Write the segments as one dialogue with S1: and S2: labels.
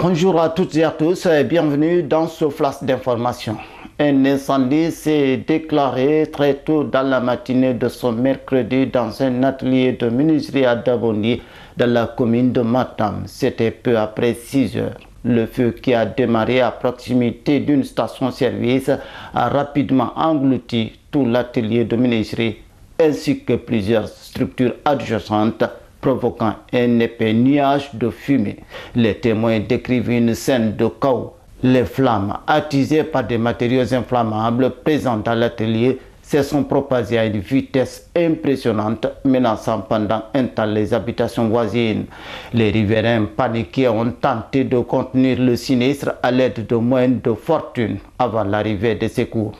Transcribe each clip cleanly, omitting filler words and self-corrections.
S1: Bonjour à toutes et à tous et bienvenue dans ce flash d'information. Un incendie s'est déclaré très tôt dans la matinée de ce mercredi dans un atelier de menuiserie à Dabondi dans la commune de Matam. C'était peu après 6 heures. Le feu qui a démarré à proximité d'une station-service a rapidement englouti tout l'atelier de menuiserie ainsi que plusieurs structures adjacentes, provoquant un épais nuage de fumée. Les témoins décrivent une scène de chaos. Les flammes, attisées par des matériaux inflammables présents dans l'atelier, se sont propagées à une vitesse impressionnante, menaçant pendant un temps les habitations voisines. Les riverains paniqués ont tenté de contenir le sinistre à l'aide de moyens de fortune avant l'arrivée des secours.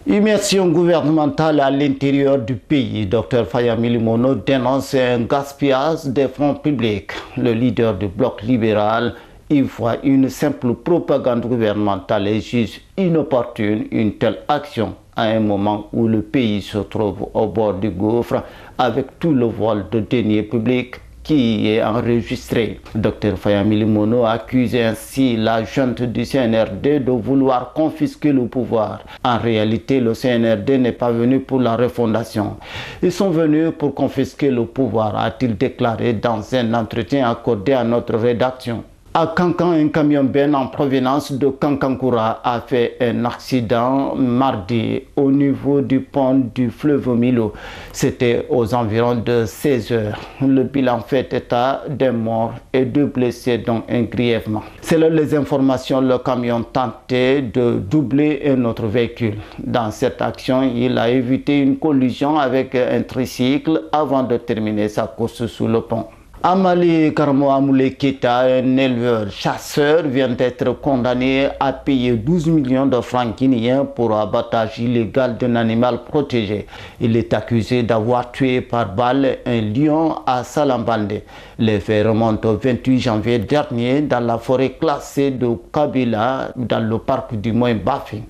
S1: Immersion gouvernementale à l'intérieur du pays. Dr Fayamili Mono dénonce un gaspillage des fonds publics. Le leader du bloc libéral y voit une simple propagande gouvernementale et juge inopportune une telle action à un moment où le pays se trouve au bord du gouffre avec tout le vol de deniers publics qui y est enregistré. Dr Fayamili Mono accuse ainsi la junte du CNRD de vouloir confisquer le pouvoir. En réalité, le CNRD n'est pas venu pour la refondation. Ils sont venus pour confisquer le pouvoir, a-t-il déclaré dans un entretien accordé à notre rédaction. À Kankan, un camion-ben en provenance de Kankankura a fait un accident mardi au niveau du pont du fleuve Milo. C'était aux environs de 16 heures. Le bilan fait état d'un mort et 2 blessés, dont un grièvement. Selon les informations, le camion tentait de doubler un autre véhicule. Dans cette action, il a évité une collision avec un tricycle avant de terminer sa course sous le pont. Amali Karmo Amoulé Keita, un éleveur chasseur, vient d'être condamné à payer 12 millions de francs guinéens pour abattage illégal d'un animal protégé. Il est accusé d'avoir tué par balle un lion à Salambandé. Les faits remontent au 28 janvier dernier dans la forêt classée de Kabila, dans le parc du Moyen Bafing.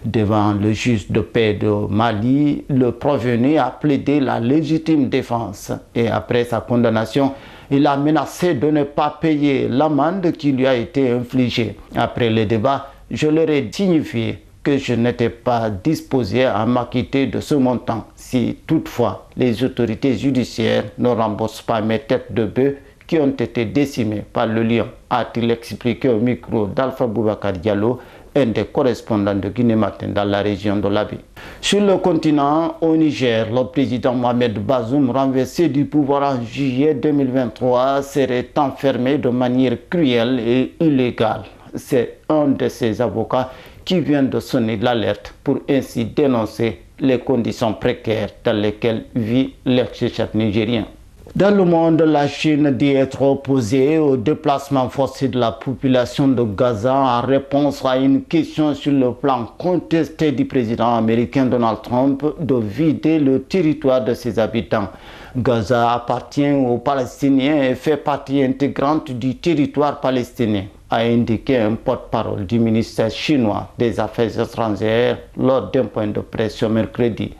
S1: Devant le juge de paix de Mali, le prévenu a plaidé la légitime défense et après sa condamnation, il a menacé de ne pas payer l'amende qui lui a été infligée. Après le débat, je leur ai signifié que je n'étais pas disposé à m'acquitter de ce montant si toutefois les autorités judiciaires ne remboursent pas mes têtes de bœuf qui ont été décimées par le lion, a-t-il expliqué au micro d'Alpha Boubacar Diallo, un des correspondants de Guinée Matin dans la région de l'Abi. Sur le continent, au Niger, le président Mohamed Bazoum, renversé du pouvoir en juillet 2023, serait enfermé de manière cruelle et illégale. C'est un de ses avocats qui vient de sonner l'alerte pour ainsi dénoncer les conditions précaires dans lesquelles vit l'ex-chef nigérien. Dans le monde, la Chine dit être opposée au déplacement forcé de la population de Gaza en réponse à une question sur le plan contesté du président américain Donald Trump de vider le territoire de ses habitants. Gaza appartient aux Palestiniens et fait partie intégrante du territoire palestinien, a indiqué un porte-parole du ministère chinois des Affaires étrangères lors d'un point de presse ce mercredi.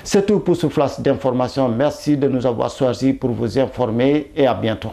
S1: C'est tout pour ce flash d'information. Merci de nous avoir choisis pour vous informer et à bientôt.